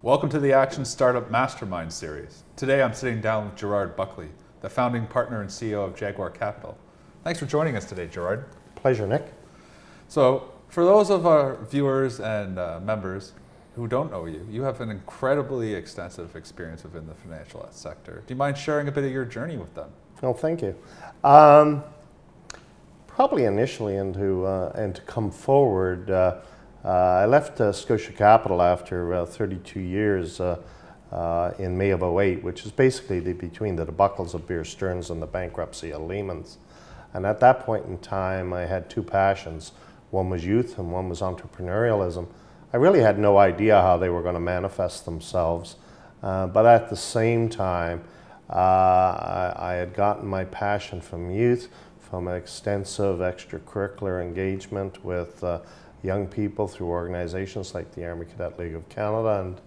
Welcome to the Action Startup Mastermind series. Today I'm sitting down with Gerard Buckley, the founding partner and CEO of Jaguar Capital. Thanks for joining us today, Gerard. Pleasure, Nick. So, for those of our viewers and members who don't know you, you have an incredibly extensive experience within the financial sector. Do you mind sharing a bit of your journey with them? Oh, thank you. Probably initially, and to come forward, I left Scotia Capital after 32 years in May of '08, which is basically between the debacles of Bear Stearns and the bankruptcy of Lehman's. And at that point in time, I had two passions. One was youth and one was entrepreneurialism. I really had no idea how they were going to manifest themselves. But at the same time, I had gotten my passion from youth, from extensive extracurricular engagement with young people through organizations like the Army Cadet League of Canada and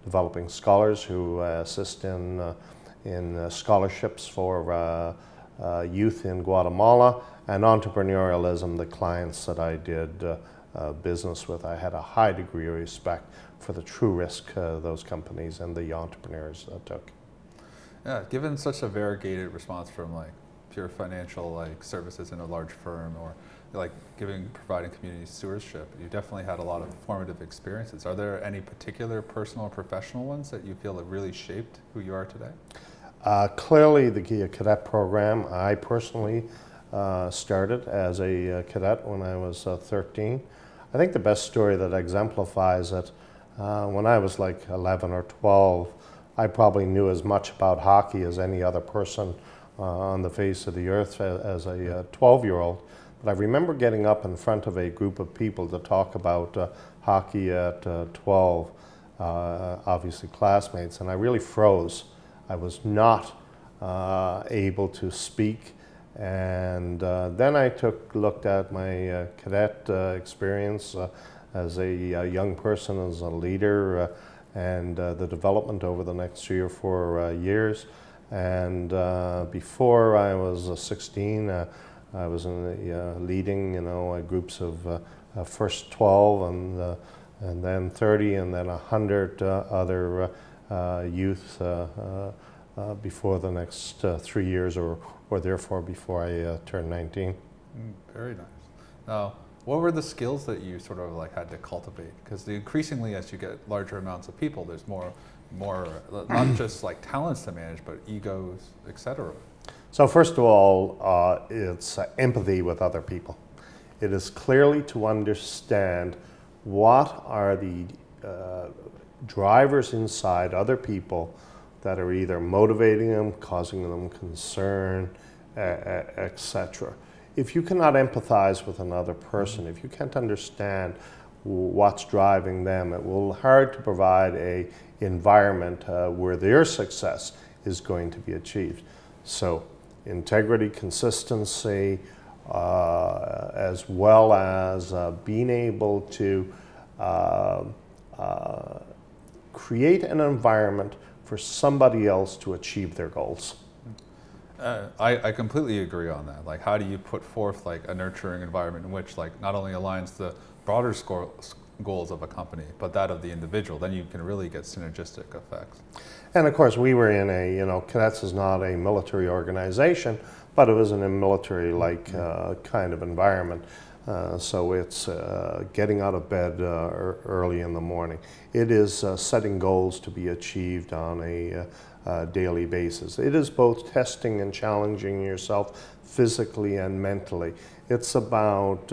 developing scholars who assist in scholarships for youth in Guatemala, and entrepreneurialism, the clients that I did business with. I had a high degree of respect for the true risk those companies and the entrepreneurs took. Yeah, given such a variegated response from like pure financial like services in a large firm or like providing community stewardship, you definitely had a lot of formative experiences. Are there any particular personal or professional ones that you feel that really shaped who you are today? Clearly the cadet program. I personally started as a cadet when I was 13. I think the best story that exemplifies it, when I was like 11 or 12, I probably knew as much about hockey as any other person on the face of the earth as a 12-year-old. But I remember getting up in front of a group of people to talk about hockey at 12, obviously classmates, and I really froze. I was not able to speak. And then I looked at my cadet experience as a young person, as a leader, and the development over the next 3 or 4 years. And before I was 16, I was leading, groups of first 12 and then 30 and then 100 other youth before the next 3 years, or therefore before I turned 19. Very nice. Now, what were the skills that you sort of like had to cultivate? Because increasingly, as you get larger amounts of people, there's more not just like talents to manage, but egos, etc. So first of all, it's empathy with other people. It is clearly to understand what are the drivers inside other people that are either motivating them, causing them concern, etc. If you cannot empathize with another person, if you can't understand what's driving them, it will be hard to provide an environment where their success is going to be achieved. So integrity, consistency, as well as being able to create an environment for somebody else to achieve their goals. I completely agree on that. Like, how do you put forth like a nurturing environment in which like not only aligns the broader goals of a company, but that of the individual? Then you can really get synergistic effects. And of course, we were in a, Cadets is not a military organization, but it was in a military-like kind of environment. So it's getting out of bed early in the morning. It is setting goals to be achieved on a daily basis. It is both testing and challenging yourself physically and mentally. It's about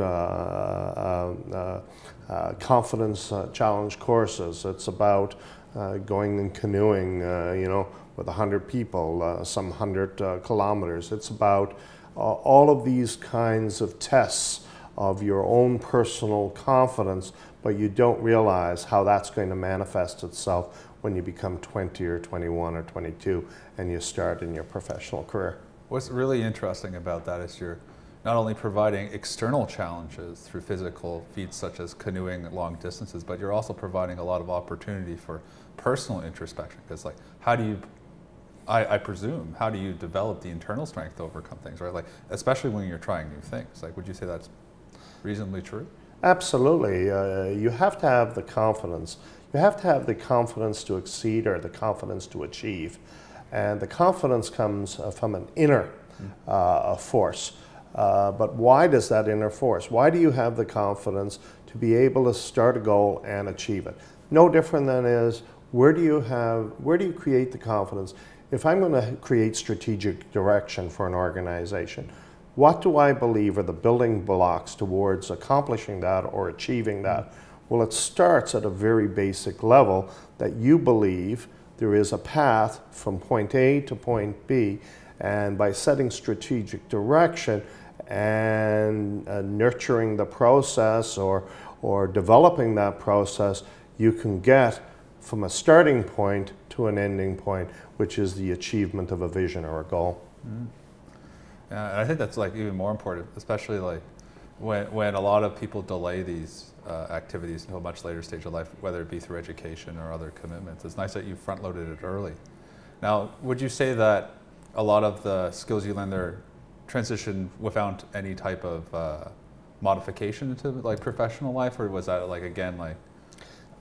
confidence challenge courses. It's about going and canoeing, with 100 people, some 100 kilometers. It's about all of these kinds of tests of your own personal confidence, but you don't realize how that's going to manifest itself when you become 20 or 21 or 22 and you start in your professional career. What's really interesting about that is you're not only providing external challenges through physical feats such as canoeing long distances, but you're also providing a lot of opportunity for personal introspection. Because like, how do you, I presume, how do you develop the internal strength to overcome things, right? Like, especially when you're trying new things. Like, would you say that's reasonably true? Absolutely. You have to have the confidence. You have to have the confidence to exceed or the confidence to achieve. And the confidence comes from an inner force. But why does that inner force? Why do you have the confidence to be able to start a goal and achieve it? No different than is, where do you create the confidence? If I'm going to create strategic direction for an organization, what do I believe are the building blocks towards accomplishing that or achieving that? Well, it starts at a very basic level that you believe there is a path from point A to point B, and by setting strategic direction and nurturing the process or developing that process, you can get from a starting point to an ending point, which is the achievement of a vision or a goal. Mm. Yeah, and I think that's like even more important, especially like when a lot of people delay these activities until a much later stage of life, whether it be through education or other commitments. It's nice that you front-loaded it early. Now, would you say that a lot of the skills you learned there transition without any type of modification into like professional life, or was that like again like?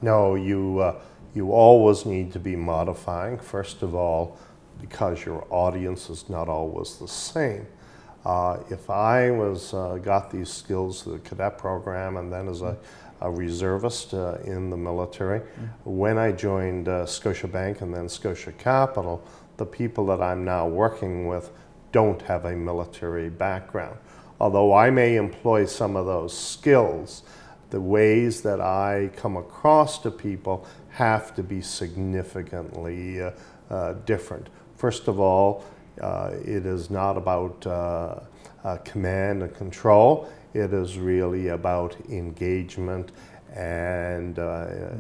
No, you always need to be modifying. First of all, because your audience is not always the same. If I got these skills through the cadet program and then as a reservist in the military, when I joined Scotiabank and then Scotia Capital, the people that I'm now working with don't have a military background. Although I may employ some of those skills, the ways that I come across to people have to be significantly different. First of all, it is not about command and control. It is really about engagement and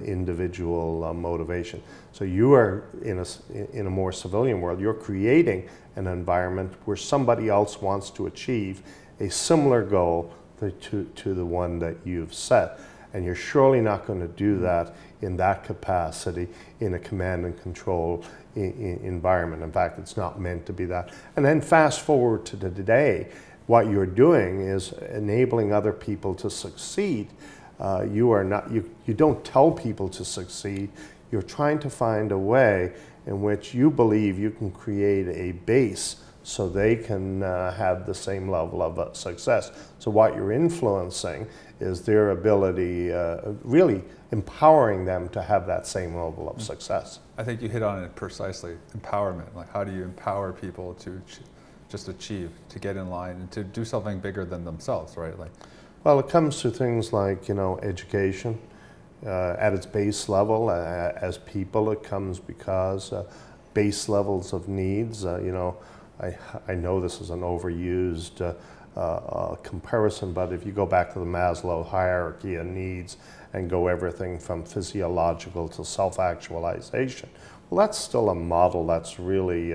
individual motivation. So you are in a more civilian world. You're creating an environment where somebody else wants to achieve a similar goal to the one that you've set. And you're surely not going to do that in that capacity in a command and control environment. In fact, it's not meant to be that. And then fast forward to today, what you're doing is enabling other people to succeed. You don't tell people to succeed. You're trying to find a way in which you believe you can create a base so they can have the same level of success. So what you're influencing is their ability, really empowering them to have that same level of success. I think you hit on it precisely, empowerment. Like how do you empower people to just achieve, to get in line and to do something bigger than themselves, right? Like, well, it comes to things like, education at its base level. As people, it comes because base levels of needs, I know this is an overused comparison, but if you go back to the Maslow hierarchy of needs and go everything from physiological to self-actualization, well, that's still a model that's really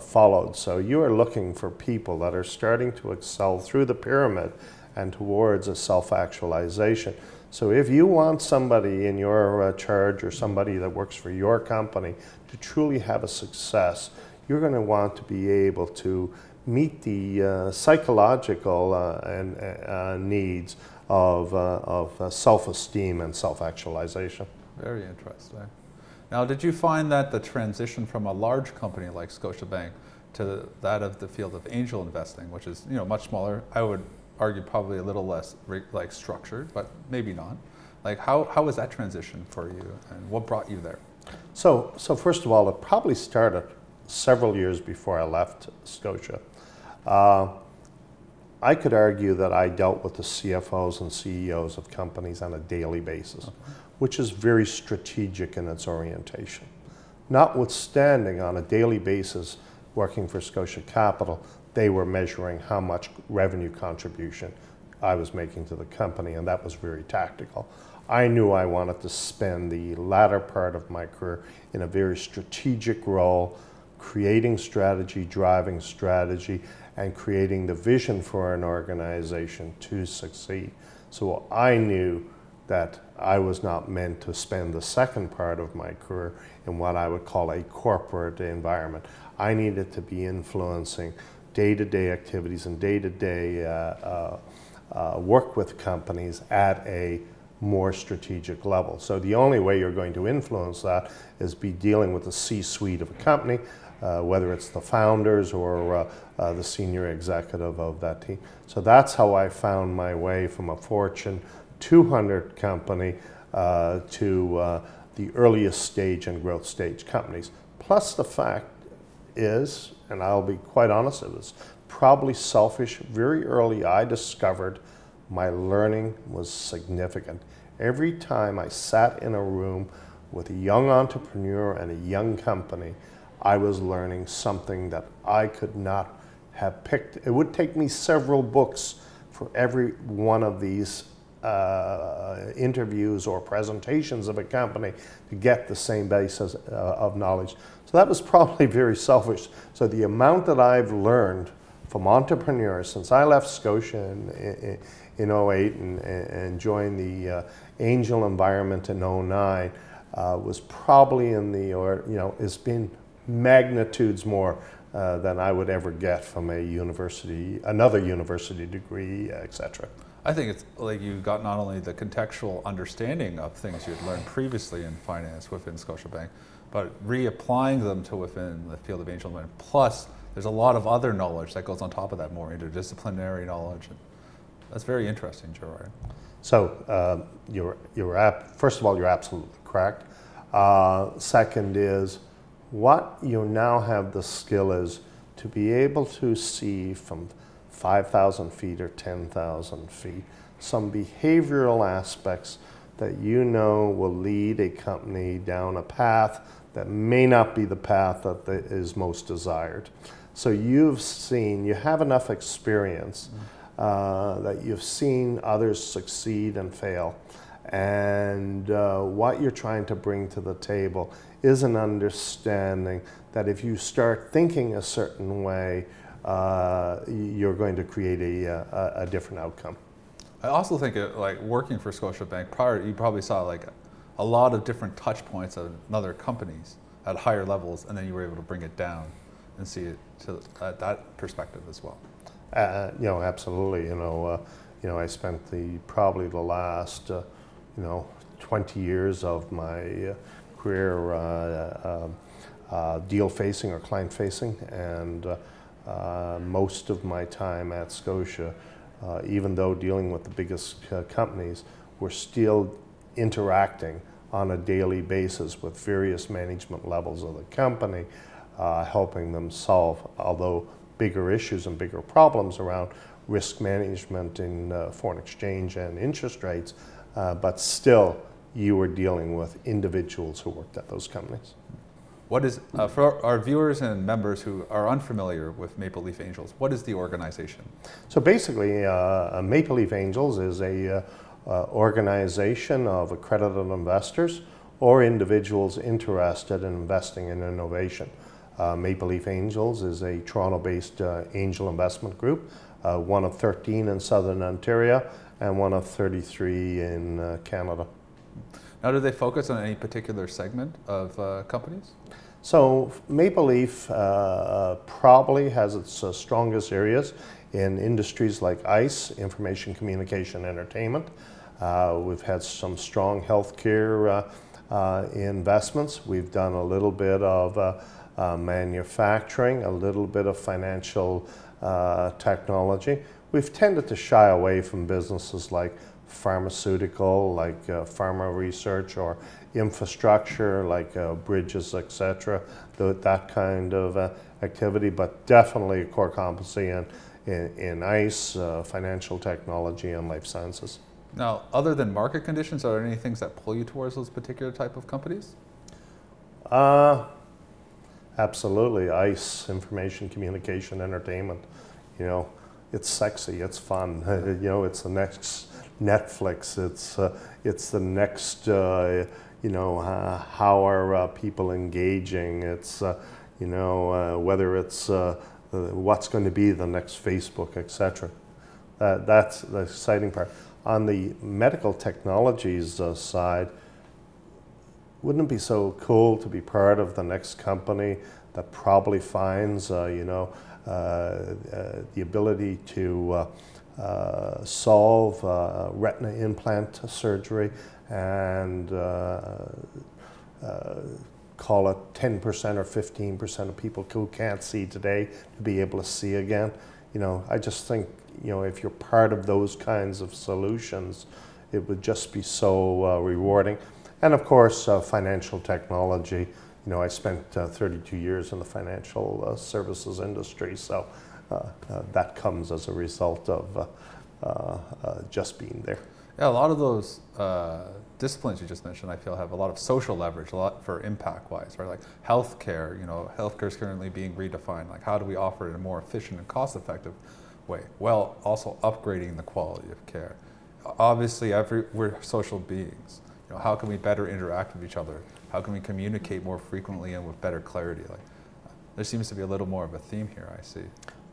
followed. So you are looking for people that are starting to excel through the pyramid and towards a self-actualization. So if you want somebody in your charge or somebody that works for your company to truly have a success, you're going to want to be able to meet the psychological needs of self-esteem and self-actualization. Very interesting. Now, did you find that the transition from a large company like Scotiabank to that of the field of angel investing, which is much smaller, I would argue probably a little less like structured, but maybe not. Like how was that transition for you, and what brought you there? So first of all, it probably started several years before I left Scotia. I could argue that I dealt with the CFOs and CEOs of companies on a daily basis, which is very strategic in its orientation. Notwithstanding, on a daily basis, working for Scotia Capital, they were measuring how much revenue contribution I was making to the company, and that was very tactical. I knew I wanted to spend the latter part of my career in a very strategic role, creating strategy, driving strategy, and creating the vision for an organization to succeed. So I knew that I was not meant to spend the second part of my career in what I would call a corporate environment. I needed to be influencing day-to-day activities and day-to-day work with companies at a more strategic level. So the only way you're going to influence that is be dealing with the C-suite of a company, whether it's the founders or the senior executive of that team. So that's how I found my way from a Fortune 200 company to the earliest stage and growth stage companies. Plus the fact is, and I'll be quite honest, it was probably selfish. Very early I discovered my learning was significant. Every time I sat in a room with a young entrepreneur and a young company, I was learning something that I could not have picked. It would take me several books for every one of these interviews or presentations of a company to get the same basis of knowledge. So that was probably very selfish. So the amount that I've learned from entrepreneurs since I left Scotia in 08 and joined the angel environment in 09 was probably in the, or it's been magnitudes more than I would ever get from a university, another university degree, etc. I think it's like you got not only the contextual understanding of things you'd learned previously in finance within Scotiabank, but reapplying them to within the field of angel investment. Plus, there's a lot of other knowledge that goes on top of that, more interdisciplinary knowledge. And that's very interesting, Gerard. So first of all, you're absolutely correct. Second is, what you now have the skill is to be able to see from 5,000 feet or 10,000 feet some behavioral aspects that you know will lead a company down a path that may not be the path that is most desired. So you have enough experience that you've seen others succeed and fail. And what you're trying to bring to the table is an understanding that if you start thinking a certain way, you're going to create a different outcome. I also think like working for Scotiabank prior, you probably saw like a lot of different touch points of other companies at higher levels, and then you were able to bring it down and see it to that perspective as well. Absolutely. I spent probably the last 20 years of my career deal facing or client facing, and most of my time at Scotia, even though dealing with the biggest companies, we're still interacting on a daily basis with various management levels of the company, helping them solve, although bigger issues and bigger problems around risk management in foreign exchange and interest rates, but still you were dealing with individuals who worked at those companies. What is, for our viewers and members who are unfamiliar with Maple Leaf Angels, what is the organization? So basically, Maple Leaf Angels is a organization of accredited investors or individuals interested in investing in innovation. Maple Leaf Angels is a Toronto-based angel investment group, one of 13 in Southern Ontario and one of 33 in Canada. Now, do they focus on any particular segment of companies? So Maple Leaf probably has its strongest areas in industries like ICE, information, communication, entertainment. We've had some strong healthcare investments. We've done a little bit of manufacturing, a little bit of financial technology. We've tended to shy away from businesses like pharmaceutical, like pharma research, or infrastructure, like bridges, etc. That kind of activity, but definitely a core competency in ICE, financial technology, and life sciences. Now, other than market conditions, are there any things that pull you towards those particular type of companies? Absolutely. ICE, information, communication, entertainment. It's sexy, it's fun. It's the next Netflix. It's the next. How are people engaging? It's whether it's what's going to be the next Facebook, etc. That's the exciting part. On the medical technologies side, wouldn't it be so cool to be part of the next company that probably finds the ability to solve retina implant surgery and call it 10% or 15% of people who can't see today to be able to see again. You know, I just think, you know, if you're part of those kinds of solutions, it would just be so rewarding. And of course, financial technology. You know, I spent 32 years in the financial services industry, so that comes as a result of just being there. Yeah, a lot of those disciplines you just mentioned, I feel, have a lot of social leverage, a lot for impact-wise, right? Like healthcare, you know, healthcare is currently being redefined. Like, how do we offer it in a more efficient and cost-effective way, while also upgrading the quality of care? Obviously, we're social beings. You know, how can we better interact with each other? How can we communicate more frequently and with better clarity? Like, there seems to be a little more of a theme here, I see.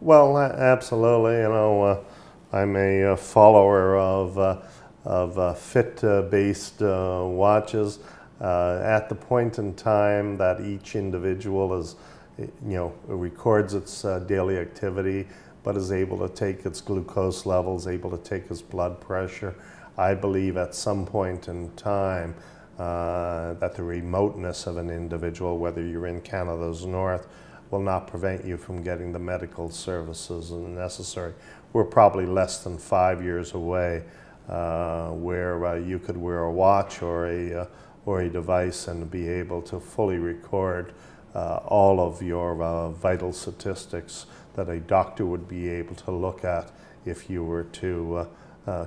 Well, absolutely. You know, I'm a follower of fit-based watches. At the point in time that each individual is, you know, records its daily activity, but is able to take its glucose levels, able to take its blood pressure, I believe at some point in time that the remoteness of an individual, whether you're in Canada's north, will not prevent you from getting the medical services necessary. We're probably less than 5 years away where you could wear a watch or a device and be able to fully record all of your vital statistics that a doctor would be able to look at if you were to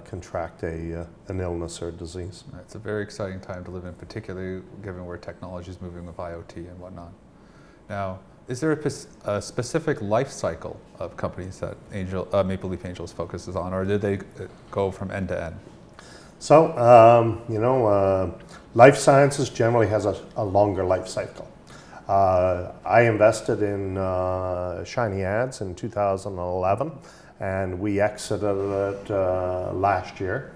contract an illness or disease. It's a very exciting time to live in, particularly given where technology is moving with IoT and whatnot. Now, is there a specific life cycle of companies that Maple Leaf Angels focuses on, or did they go from end to end? So, you know, life sciences generally has a longer life cycle. I invested in Shiny Ads in 2011, and we exited it last year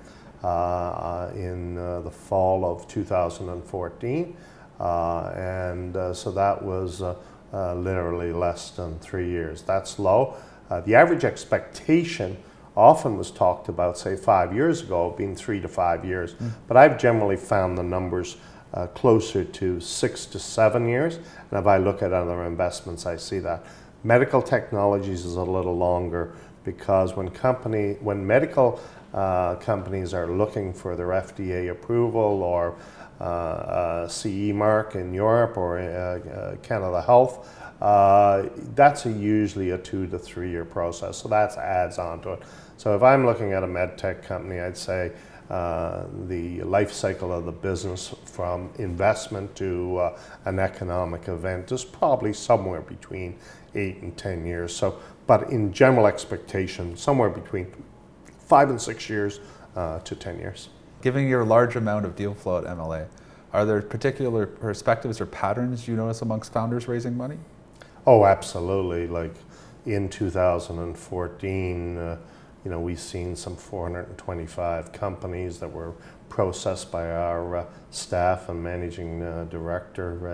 in the fall of 2014. So that was literally less than 3 years. That's low. The average expectation often was talked about, say 5 years ago, being 3 to 5 years. But I've generally found the numbers closer to 6 to 7 years. And if I look at other investments, I see that. Medical technologies is a little longer, because when medical companies are looking for their FDA approval or CE mark in Europe or Canada Health, that's usually a 2 to 3 year process. So that adds on to it. So if I'm looking at a med tech company, I'd say the life cycle of the business from investment to an economic event is probably somewhere between 8 and 10 years. So, but in general expectation, somewhere between 5 and 6 years to 10 years. Given your large amount of deal flow at MLA, are there particular perspectives or patterns you notice amongst founders raising money? Oh, absolutely. Like in 2014, you know, we've seen some 425 companies that were processed by our staff and managing director,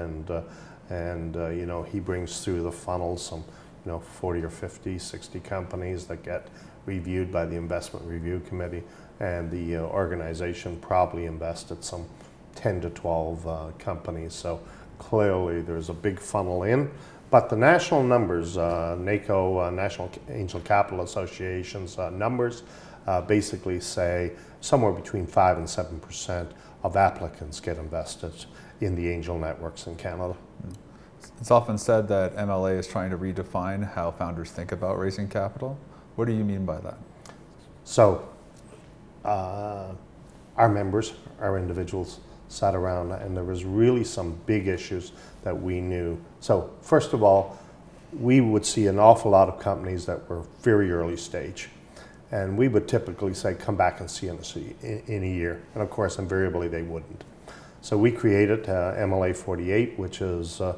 and you know, he brings through the funnel some, you know, 40 or 50, 60 companies that get reviewed by the investment review committee, and the organization probably invested some 10 to 12 companies. So clearly there's a big funnel in. But the national numbers, NACO, National Angel Capital Association's numbers basically say somewhere between 5 and 7% of applicants get invested in the angel networks in Canada. It's often said that MLA is trying to redefine how founders think about raising capital. What do you mean by that? So our members, our individuals, sat around, and there was really some big issues that we knew. So first of all, we would see an awful lot of companies that were very early stage, and we would typically say, come back and see us in a year. And of course, invariably they wouldn't. So we created MLA 48, which is a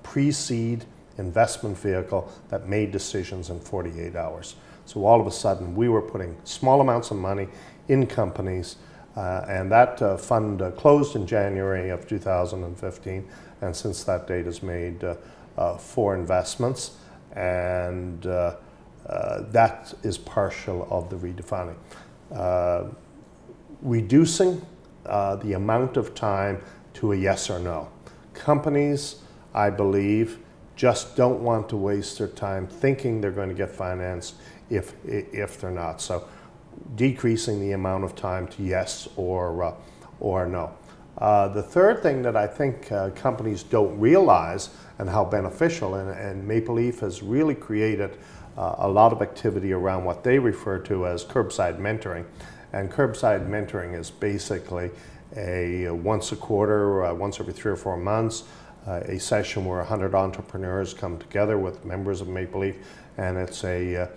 pre-seed investment vehicle that made decisions in 48 hours. So all of a sudden, we were putting small amounts of money in companies, and that fund closed in January of 2015, and since that date has made 4 investments. and that is partial of the redefining. Reducing the amount of time to a yes or no. Companies, I believe, just don't want to waste their time thinking they're going to get financed if they're not. So decreasing the amount of time to yes or no. The third thing that I think companies don't realize, and how beneficial, and Maple Leaf has really created a lot of activity around what they refer to as curbside mentoring. And curbside mentoring is basically a once a quarter, once every 3 or 4 months, a session where 100 entrepreneurs come together with members of Maple Leaf, and it's a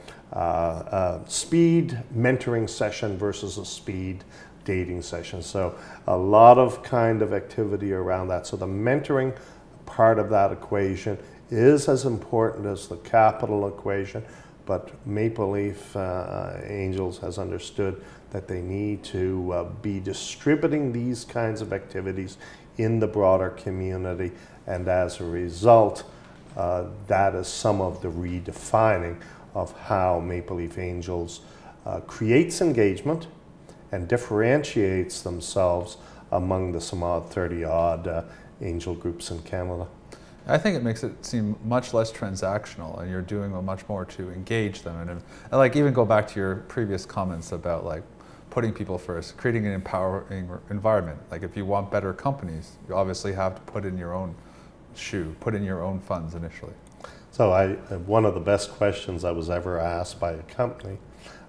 speed mentoring session versus a speed dating session. So a lot of kind of activity around that. So the mentoring part of that equation is as important as the capital equation, but Maple Leaf Angels has understood that they need to be distributing these kinds of activities in the broader community, and as a result, that is some of the redefining of how Maple Leaf Angels creates engagement and differentiates themselves among the some odd 30-odd angel groups in Canada. I think it makes it seem much less transactional, and you're doing much more to engage them, and like even go back to your previous comments about like putting people first, creating an empowering environment. Like if you want better companies, you obviously have to put in your own shoe, put in your own funds initially. So one of the best questions I was ever asked by a company,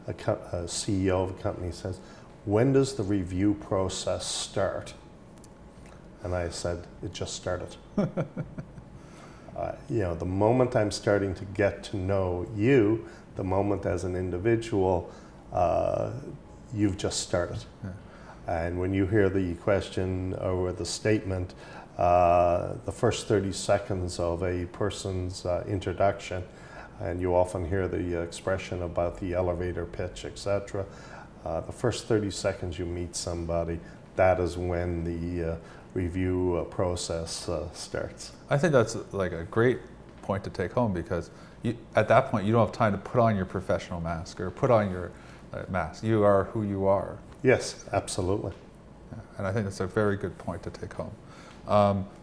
a CEO of a company says, "When does the review process start?" And I said, "It just started." You know, the moment I'm starting to get to know you, the moment as an individual, you've just started. Yeah. And when you hear the question or the statement, the first 30 seconds of a person's introduction, and you often hear the expression about the elevator pitch, etc. The first 30 seconds you meet somebody, that is when the review process starts. I think that's like a great point to take home, because at that point you don't have time to put on your professional mask or put on your mask. You are who you are. Yes, absolutely. Yeah, and I think that's a very good point to take home.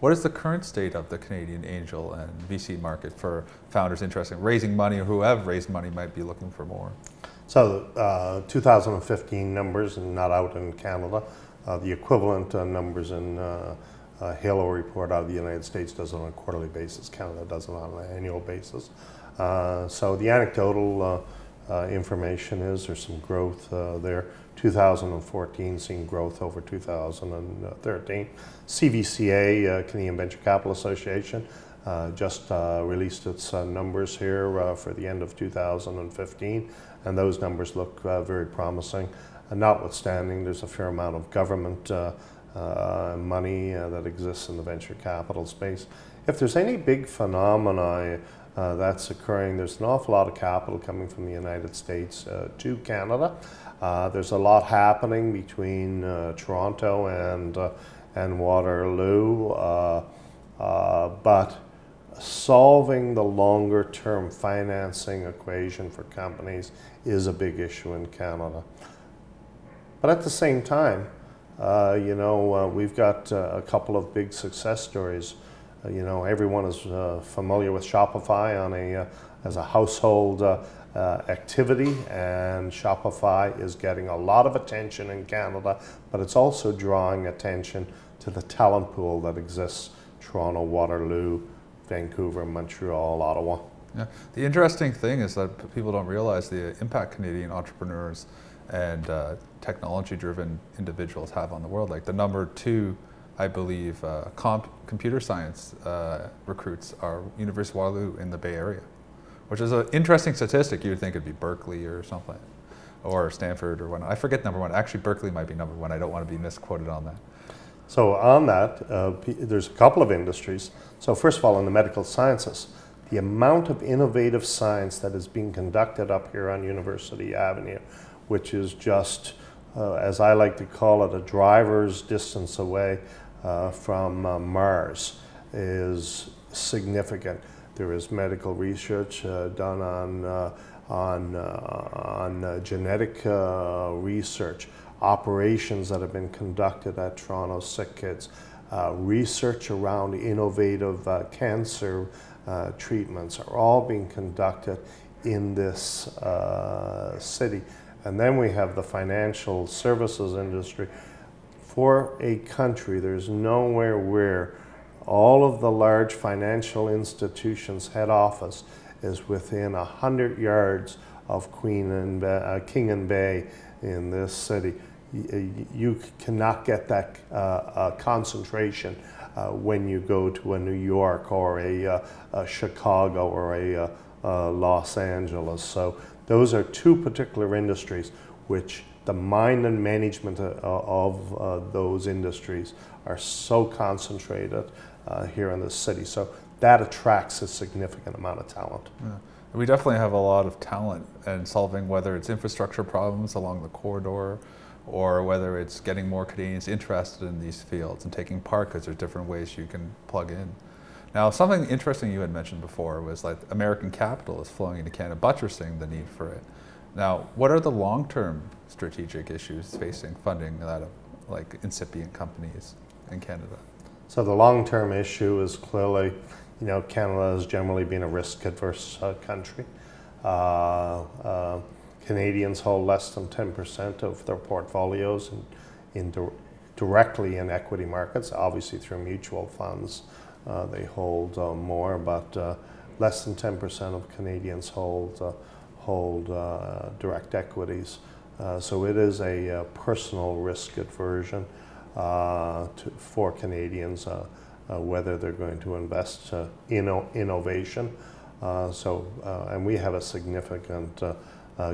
What is the current state of the Canadian angel and VC market for founders interested in raising money, or who have raised money might be looking for more? So 2015 numbers, and not out in Canada. The equivalent numbers in Halo report out of the United States does it on a quarterly basis. Canada does it on an annual basis. So the anecdotal information is there's some growth there. 2014 seeing growth over 2013. CVCA, Canadian Venture Capital Association, just released its numbers here for the end of 2015, and those numbers look very promising. Notwithstanding, there's a fair amount of government money that exists in the venture capital space. If there's any big phenomena that's occurring, there's an awful lot of capital coming from the United States to Canada. There's a lot happening between Toronto and Waterloo, but solving the longer term financing equation for companies is a big issue in Canada. But at the same time, you know, we've got a couple of big success stories. You know, everyone is familiar with Shopify on as a household activity, and Shopify is getting a lot of attention in Canada, but it's also drawing attention to the talent pool that exists: Toronto, Waterloo, Vancouver, Montreal, Ottawa. Yeah. The interesting thing is that people don't realize the impact Canadian entrepreneurs and technology-driven individuals have on the world. Like the number 2, I believe, computer science recruits are University of Waterloo in the Bay Area, which is an interesting statistic. You would think it'd be Berkeley or something, or Stanford or whatnot. I forget number 1. Actually, Berkeley might be number 1. I don't want to be misquoted on that. So on that, there's a couple of industries. So first of all, in the medical sciences, the amount of innovative science that is being conducted up here on University Avenue, which is just, as I like to call it, a driver's distance away from Mars, is significant. There is medical research done on genetic research, operations that have been conducted at Toronto Sick Kids, research around innovative cancer treatments are all being conducted in this city. And then we have the financial services industry. For a country, there's nowhere where all of the large financial institutions' head office is within 100 yards of King and Bay in this city. You cannot get that concentration when you go to a New York or a Chicago or a Los Angeles. So those are two particular industries which the mind and management of those industries are so concentrated here in the city. So that attracts a significant amount of talent. Yeah. We definitely have a lot of talent in solving whether it's infrastructure problems along the corridor or whether it's getting more Canadians interested in these fields and taking part because there's different ways you can plug in. Now, something interesting you had mentioned before was like American capital is flowing into Canada, buttressing the need for it. Now, what are the long-term strategic issues facing funding that of like incipient companies in Canada? So the long-term issue is clearly, you know, Canada has generally been a risk-adverse country. Canadians hold less than 10% of their portfolios directly in equity markets, obviously through mutual funds. They hold more, but less than 10% of Canadians hold direct equities. So it is a personal risk aversion for Canadians, whether they're going to invest in innovation. And we have a significant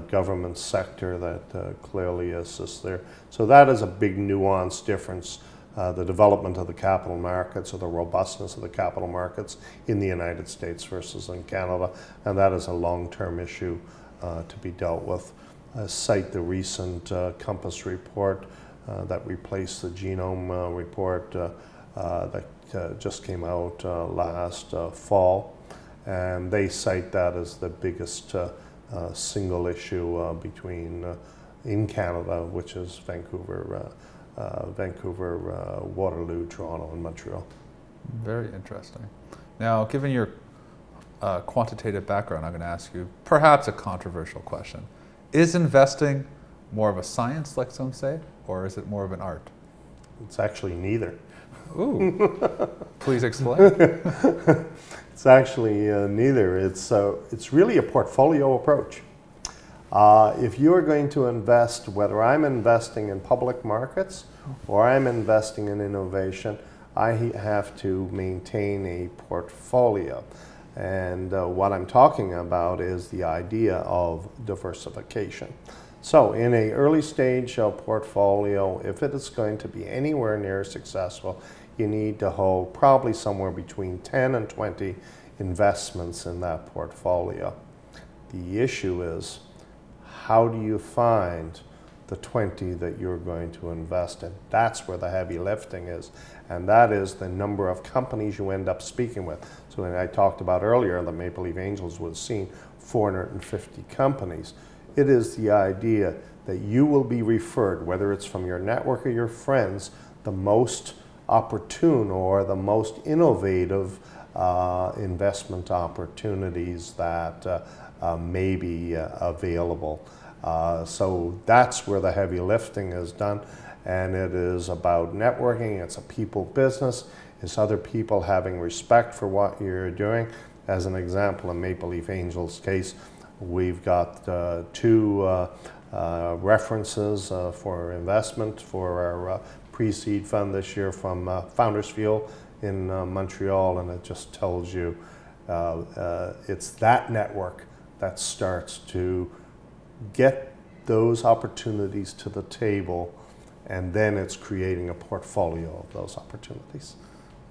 government sector that clearly assists there. So that is a big nuanced difference. The development of the capital markets or the robustness of the capital markets in the United States versus in Canada, and that is a long-term issue to be dealt with. Cite the recent Compass report that replaced the genome report that just came out last fall, and they cite that as the biggest single issue between in Canada, which is Vancouver, Waterloo, Toronto, and Montreal. Very interesting. Now, given your quantitative background, I'm going to ask you perhaps a controversial question. Is investing more of a science, like some say, or is it more of an art? It's actually neither. Ooh, please explain. It's actually neither. It's really a portfolio approach. If you are going to invest, whether I'm investing in public markets or I'm investing in innovation, I have to maintain a portfolio. And what I'm talking about is the idea of diversification. So in an early stage portfolio, if it is going to be anywhere near successful, you need to hold probably somewhere between 10 and 20 investments in that portfolio. The issue is, how do you find the 20 that you're going to invest in? That's where the heavy lifting is, and that is the number of companies you end up speaking with. So when I talked about earlier, the Maple Leaf Angels was seen 450 companies. It is the idea that you will be referred, whether it's from your network or your friends, the most opportune or the most innovative investment opportunities that may be available. So that's where the heavy lifting is done, and it is about networking. It's a people business. It's other people having respect for what you're doing. As an example, in Maple Leaf Angels' case, we've got two references for investment for our pre-seed fund this year from Founders Fuel in Montreal, and it just tells you it's that network that starts to get those opportunities to the table, and then it's creating a portfolio of those opportunities.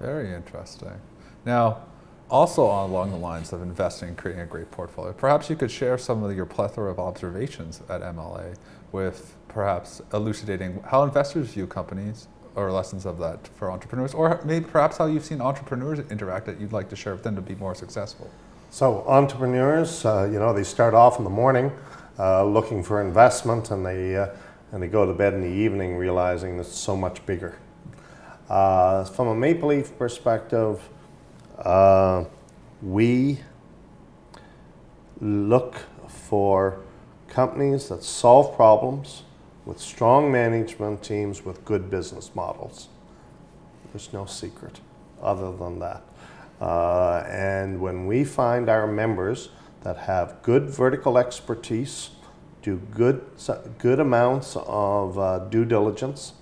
Very interesting. Now, also along the lines of investing and creating a great portfolio, perhaps you could share some of your plethora of observations at MLA with perhaps elucidating how investors view companies or lessons of that for entrepreneurs, or maybe perhaps how you've seen entrepreneurs interact that you'd like to share with them to be more successful? So entrepreneurs, they start off in the morning looking for investment, and they go to bed in the evening realizing it's so much bigger. From a Maple Leaf perspective, we look for companies that solve problems with strong management teams with good business models. There's no secret other than that. And when we find our members that have good vertical expertise, do good amounts of due diligence,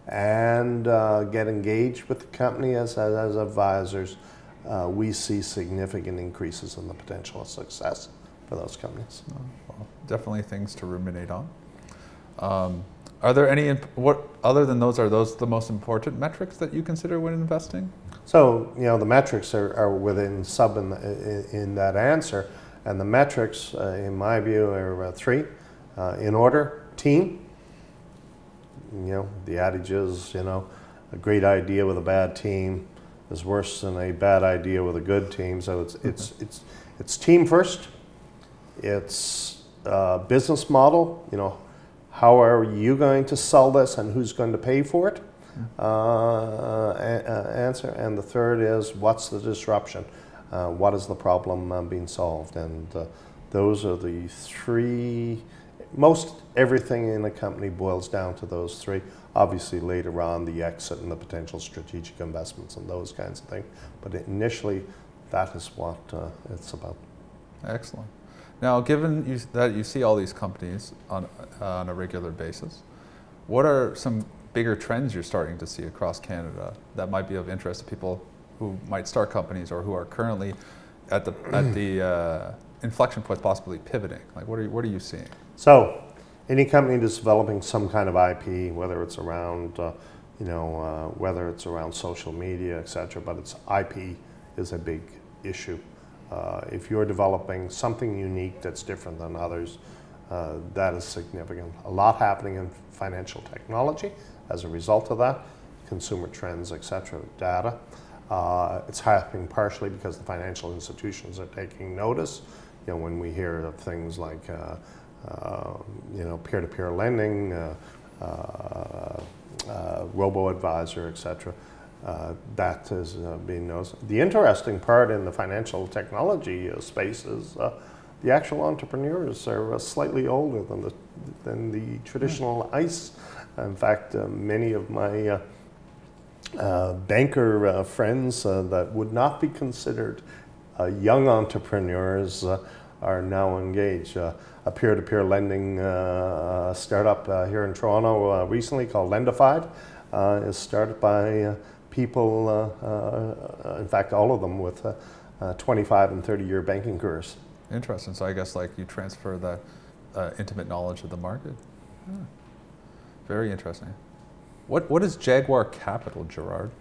and get engaged with the company as advisors, we see significant increases in the potential of success for those companies. Well, definitely things to ruminate on. Are there any, other than those, are those the most important metrics that you consider when investing? So, the metrics are within in that answer, and the metrics, in my view, are three. In order: team. The adage is, a great idea with a bad team is worse than a bad idea with a good team. So it's team first. It's business model. How are you going to sell this, and who's going to pay for it? Answer. And the third is, what's the disruption? What is the problem being solved? And those are the three. Most everything in a company boils down to those three. Obviously, later on, the exit and the potential strategic investments and those kinds of things. But initially, that is what it's about. Excellent. Now, given that you see all these companies on a regular basis, what are some bigger trends you're starting to see across Canada that might be of interest to people who might start companies or who are currently at the inflection point, possibly pivoting? Like, what are you seeing? So, any company that's developing some kind of IP, whether it's around, whether it's around social media, etc., but it's IP is a big issue. If you're developing something unique that's different than others, that is significant. A lot happening in financial technology as a result of that, consumer trends, etc., data. It's happening partially because the financial institutions are taking notice. When we hear of things like peer-to-peer lending, robo-advisor, etc., that is being noticed. The interesting part in the financial technology space is the actual entrepreneurs are slightly older than the traditional ICE. In fact, many of my banker friends that would not be considered young entrepreneurs are now engaged. A peer-to-peer lending startup here in Toronto recently called Lendified is started by people, in fact all of them with 25 and 30-year banking careers. Interesting. So I guess like you transfer that intimate knowledge of the market. Yeah. Very interesting. What is Jaguar Capital, Gerard?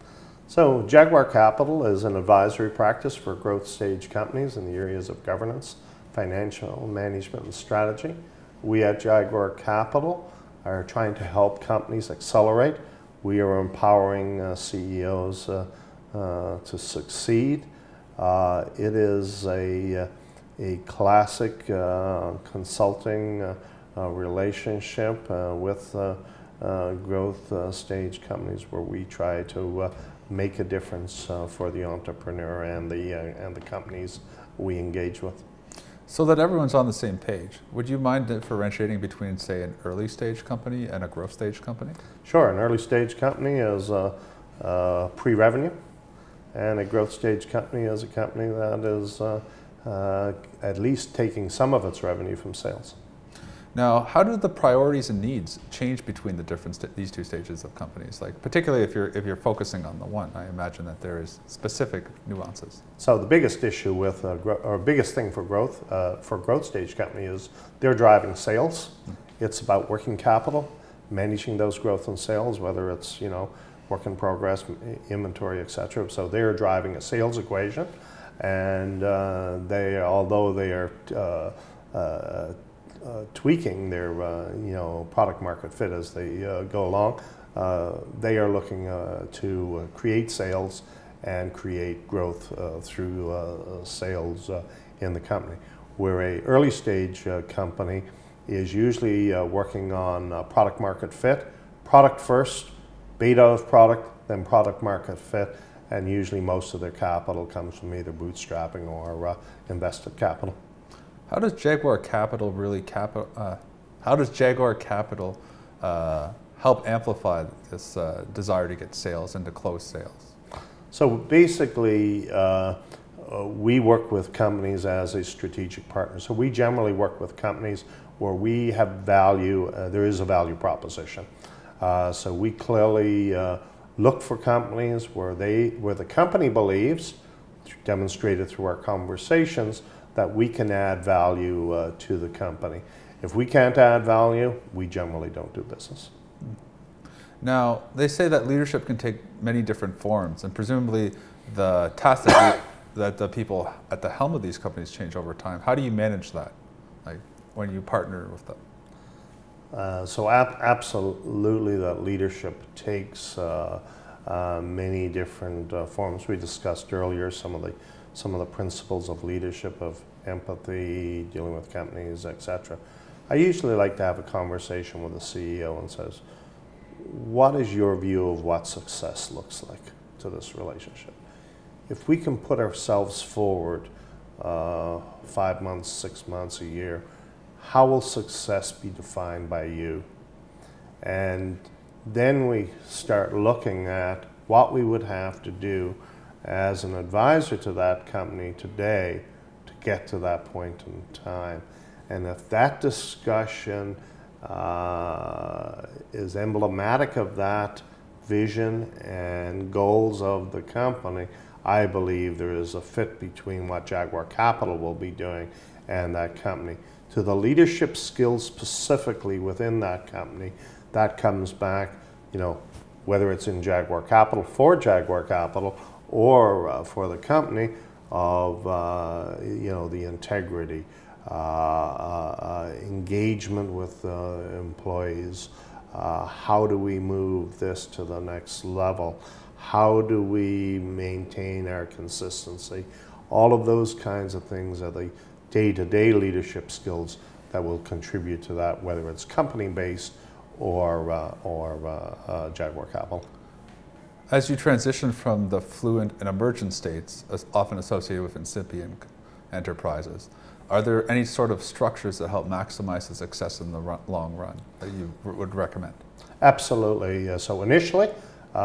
So Jaguar Capital is an advisory practice for growth stage companies in the areas of governance, financial management, and strategy. We at Jaguar Capital are trying to help companies accelerate. We are empowering CEOs to succeed. It is a classic consulting relationship with growth stage companies where we try to make a difference for the entrepreneur and the companies we engage with. So that everyone's on the same page, would you mind differentiating between, say, an early stage company and a growth stage company? Sure. An early stage company is pre-revenue, and a growth stage company is a company that is at least taking some of its revenue from sales. Now, how do the priorities and needs change between the these two stages of companies? Like, particularly if you're focusing on the one, I imagine that there is specific nuances. So the biggest issue with, or biggest thing for growth stage company is they're driving sales. It's about working capital, managing those growth and sales, whether it's work in progress, inventory, etc. So they're driving a sales equation, and although they are tweaking their product market fit as they go along, they are looking to create sales and create growth through sales in the company. Where a early stage company is usually working on product market fit, product first, beta of product, then product market fit, and usually most of their capital comes from either bootstrapping or invested capital. How does Jaguar Capital help amplify this desire to get sales and to close sales? So basically, we work with companies as a strategic partner. So we generally work with companies where we have value, there is a value proposition. So we clearly look for companies where the company believes, demonstrated through our conversations, that we can add value to the company. If we can't add value, we generally don't do business. Now, they say that leadership can take many different forms, and presumably the tasks that the people at the helm of these companies change over time. How do you manage that, like when you partner with them? So absolutely, that leadership takes many different forms. We discussed earlier some of the principles of leadership, of empathy, dealing with companies, etc. I usually like to have a conversation with the CEO and says, what is your view of what success looks like to this relationship? If we can put ourselves forward 5 months, 6 months, a year, how will success be defined by you? And then we start looking at what we would have to do as an advisor to that company today to get to that point in time. And if that discussion is emblematic of that vision and goals of the company, I believe there is a fit between what Jaguar Capital will be doing and that company. To the leadership skills specifically within that company, that comes back, whether it's in Jaguar Capital, for Jaguar Capital, or for the company, of the integrity, engagement with employees. How do we move this to the next level? How do we maintain our consistency? All of those kinds of things are the day-to-day leadership skills that will contribute to that, whether it's company-based or Jaguar Capital. As you transition from the fluent and emergent states, often associated with incipient enterprises, are there any sort of structures that help maximize the success in the long run that you would recommend? Absolutely. So initially,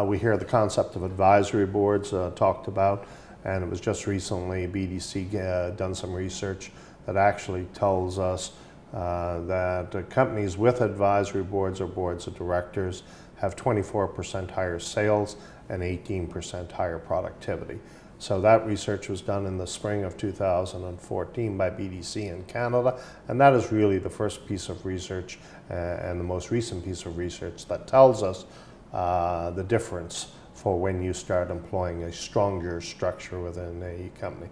we hear the concept of advisory boards talked about, and it was just recently BDC done some research that actually tells us that companies with advisory boards or boards of directors have 24% higher sales and 18% higher productivity. So that research was done in the spring of 2014 by BDC in Canada, and that is really the first piece of research and the most recent piece of research that tells us the difference for when you start employing a stronger structure within a company.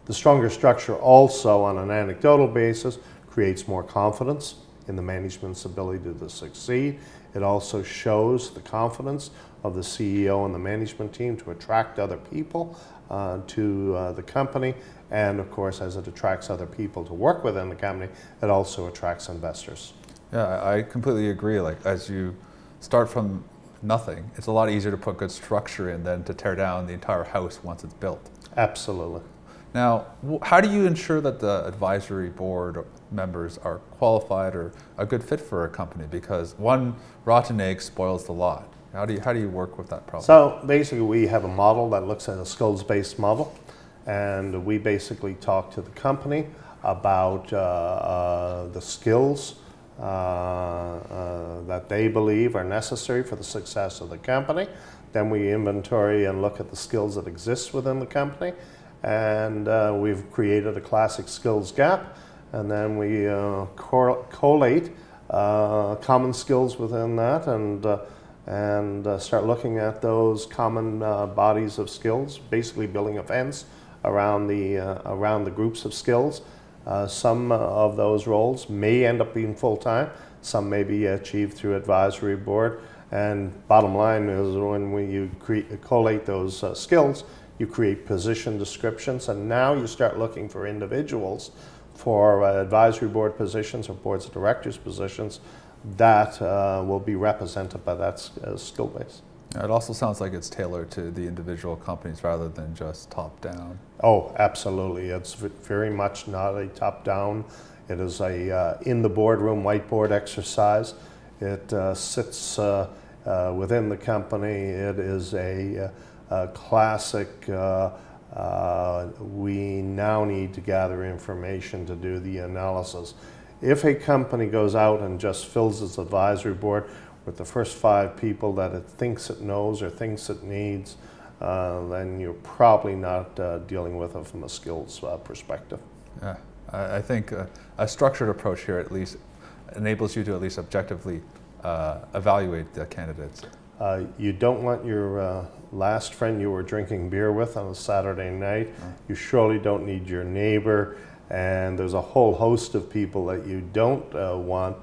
The stronger structure also, on an anecdotal basis, creates more confidence in the management's ability to succeed. It also shows the confidence of the CEO and the management team to attract other people to the company. And of course, as it attracts other people to work within the company, it also attracts investors. Yeah, I completely agree. Like, as you start from nothing, it's a lot easier to put good structure in than to tear down the entire house once it's built. Absolutely. Now, how do you ensure that the advisory board members are qualified or a good fit for a company? Because one rotten egg spoils the lot. How do you work with that problem? So basically, we have a model that looks at a skills-based model, and we basically talk to the company about the skills that they believe are necessary for the success of the company. Then we inventory and look at the skills that exist within the company, and we've created a classic skills gap, and then we collate common skills within that and start looking at those common bodies of skills, basically building a fence around the groups of skills. Some of those roles may end up being full-time, some may be achieved through advisory board, And bottom line is when you collate those skills, you create position descriptions, and now you start looking for individuals for advisory board positions or boards of directors positions that will be represented by that skill base. It also sounds like it's tailored to the individual companies rather than just top-down. Oh, absolutely. It's very much not a top-down. It is a in the boardroom whiteboard exercise. It sits within the company. It is a classic, we now need to gather information to do the analysis. If a company goes out and just fills its advisory board with the first 5 people that it thinks it knows or thinks it needs, then you're probably not dealing with it from a skills perspective. Yeah, I think a structured approach here at least enables you to at least objectively evaluate the candidates. You don't want your last friend you were drinking beer with on a Saturday night. You surely don't need your neighbor, and there's a whole host of people that you don't want,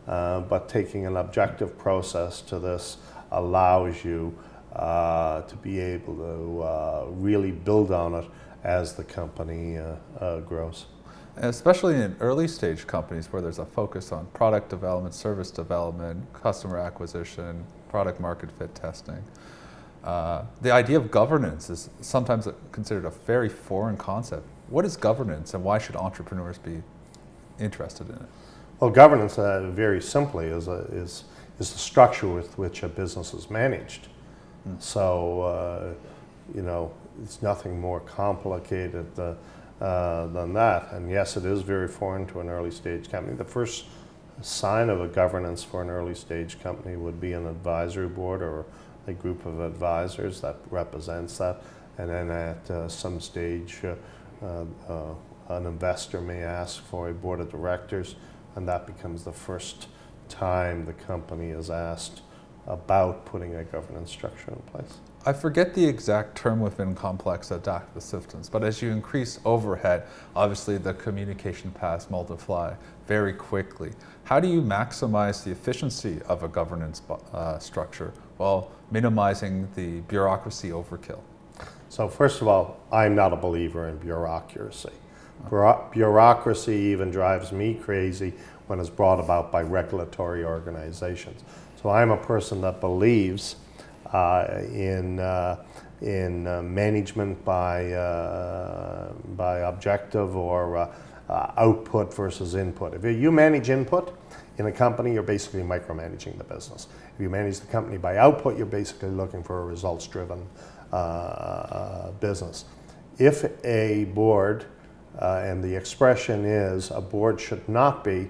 but taking an objective process to this allows you to be able to really build on it as the company grows. Especially in early stage companies where there's a focus on product development, service development, customer acquisition, product market fit testing. The idea of governance is sometimes considered a very foreign concept. What is governance, and why should entrepreneurs be interested in it? Well, governance, very simply, is the structure with which a business is managed. So, you know, it's nothing more complicated than that. And yes, it is very foreign to an early stage company. The first sign of a governance for an early stage company would be an advisory board or a group of advisors that represents that. And then at some stage, an investor may ask for a board of directors, and that becomes the first time the company is asked about putting a governance structure in place. I forget the exact term within complex adaptive systems, but as you increase overhead, obviously the communication paths multiply very quickly. How do you maximize the efficiency of a governance structure while minimizing the bureaucracy overkill? So first of all, I'm not a believer in bureaucracy. Bureaucracy even drives me crazy when it's brought about by regulatory organizations. So I'm a person that believes in management by objective or output versus input. If you manage input in a company, you're basically micromanaging the business. If you manage the company by output, you're basically looking for a results-driven business. If a board, and the expression is a board should not be,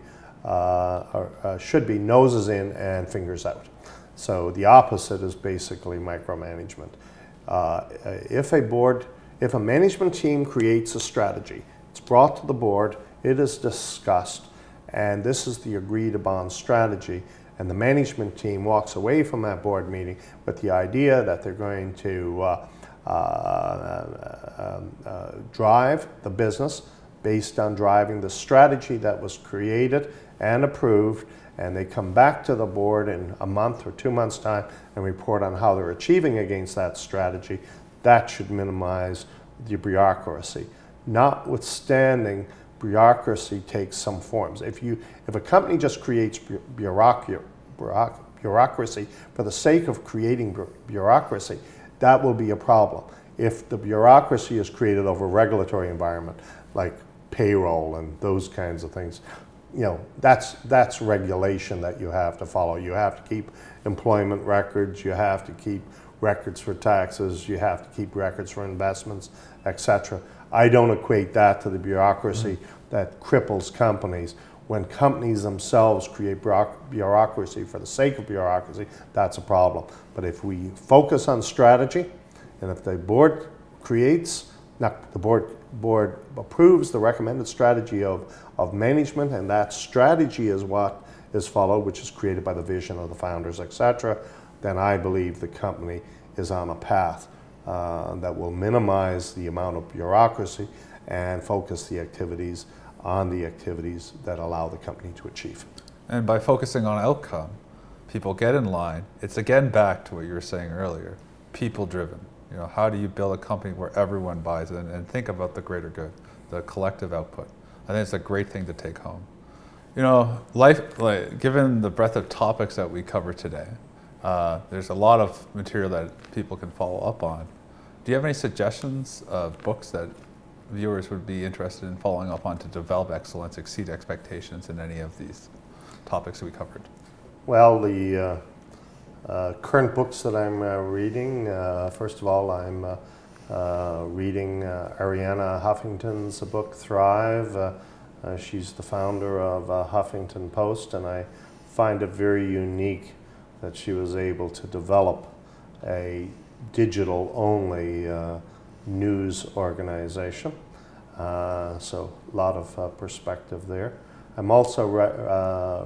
should be noses in and fingers out. So the opposite is basically micromanagement. If a management team creates a strategy, it's brought to the board, it is discussed, and this is the agreed upon strategy, and the management team walks away from that board meeting with the idea that they're going to drive the business based on driving the strategy that was created and approved, and they come back to the board in a month or 2 months' time and report on how they're achieving against that strategy. That should minimize the bureaucracy. Notwithstanding, bureaucracy takes some forms. If a company just creates bureaucracy for the sake of creating bureaucracy, that will be a problem. If the bureaucracy is created over a regulatory environment, like payroll and those kinds of things, you know, that's regulation that you have to follow. You have to keep employment records, you have to keep records for taxes, you have to keep records for investments, etc. I don't equate that to the bureaucracy that cripples companies. When companies themselves create bureaucracy for the sake of bureaucracy, that's a problem. But if we focus on strategy, and if the board creates, the board approves the recommended strategy of management, and that strategy is what is followed, which is created by the vision of the founders, etc., then I believe the company is on a path that will minimize the amount of bureaucracy and focus the activities on the activities that allow the company to achieve. And by focusing on outcome, people get in line. It's again back to what you were saying earlier, people driven. You know, how do you build a company where everyone buys in and think about the greater good, the collective output? I think it's a great thing to take home. You know, given the breadth of topics that we cover today, there's a lot of material that people can follow up on. Do you have any suggestions of books that viewers would be interested in following up on to develop excellence, exceed expectations in any of these topics we covered? Well, the current books that I'm reading, first of all, I'm reading Arianna Huffington's book, Thrive. She's the founder of Huffington Post, and I find it very unique that she was able to develop a digital-only news organization. So a lot of perspective there. I'm also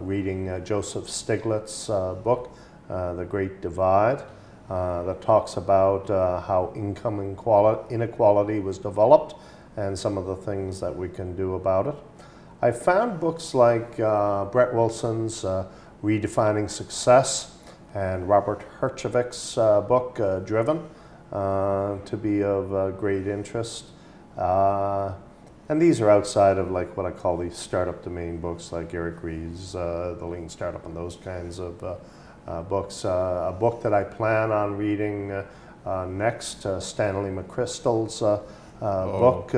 reading Joseph Stiglitz's book, The Great Divide, that talks about how income inequality was developed and some of the things that we can do about it. I found books like Brett Wilson's Redefining Success and Robert Herjavec's book, Driven, to be of great interest. And these are outside of like what I call the startup domain books, like Eric Ries's The Lean Startup and those kinds of books. A book that I plan on reading next, Stanley McChrystal's book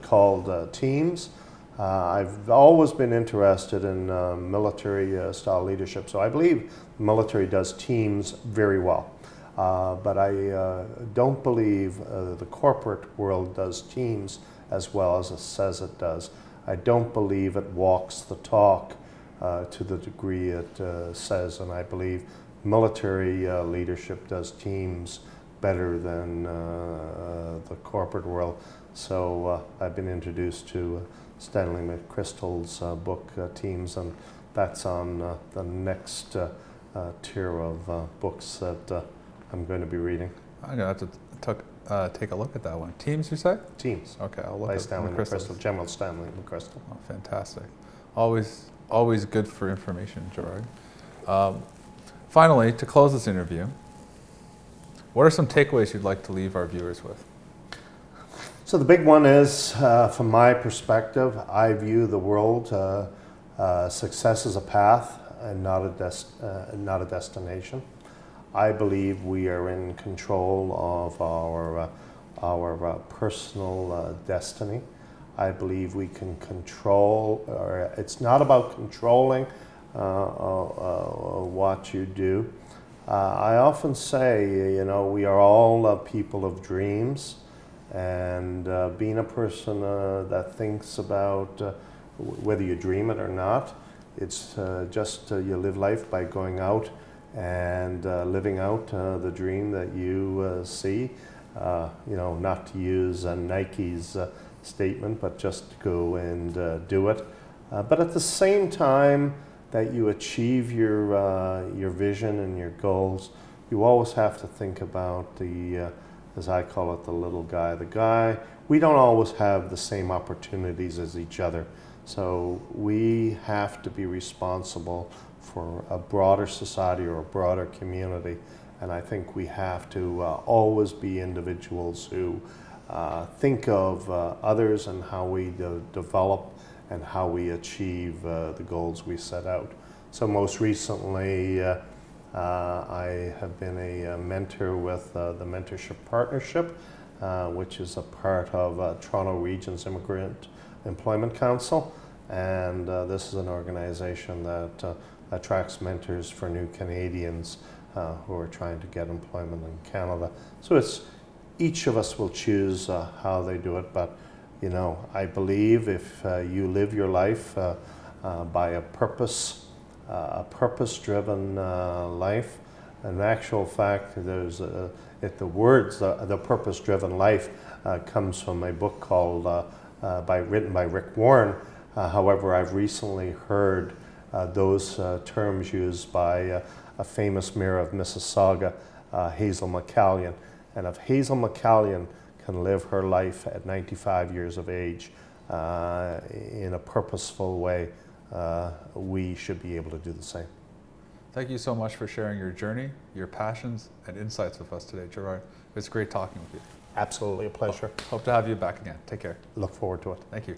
called Teams. I've always been interested in military style leadership, so I believe the military does teams very well. But I don't believe the corporate world does teams as well as it says it does. I don't believe it walks the talk to the degree it says, and I believe military leadership does teams better than the corporate world. So I've been introduced to Stanley McChrystal's book, Teams, and that's on the next tier of books that I'm going to be reading. I'm going to have to take a look at that one. Teams, you say? Teams. Okay, I'll look by at Stanley McChrystal's. McChrystal, General Stanley McChrystal. Oh, fantastic. Always good for information, Gerard. Finally, to close this interview, what are some takeaways you'd like to leave our viewers with? So the big one is, from my perspective, I view the world, success as a path and not a destination. I believe we are in control of our personal destiny. I believe we can control, or it's not about controlling what you do. I often say, you know, we are all people of dreams. And being a person that thinks about whether you dream it or not, it's just you live life by going out and living out the dream that you see. You know, not to use Nike's statement, but just go and do it. But at the same time that you achieve your vision and your goals, you always have to think about the as I call it, the little guy. We don't always have the same opportunities as each other. So we have to be responsible for a broader society or a broader community. And I think we have to always be individuals who think of others and how we develop and how we achieve the goals we set out. So most recently, I have been a mentor with the Mentorship Partnership, which is a part of Toronto Region's Immigrant Employment Council. And this is an organization that attracts mentors for new Canadians who are trying to get employment in Canada. So it's each of us will choose how they do it, but you know, I believe if you live your life by a purpose-driven life. In actual fact, there's the words, the purpose-driven life comes from a book called, written by Rick Warren. However, I've recently heard those terms used by a famous mayor of Mississauga, Hazel McCallion. And if Hazel McCallion can live her life at 95 years of age in a purposeful way, we should be able to do the same. Thank you so much for sharing your journey, your passions, and insights with us today, Gerard. It's great talking with you. Absolutely a pleasure. Hope to have you back again. Take care. Look forward to it. Thank you.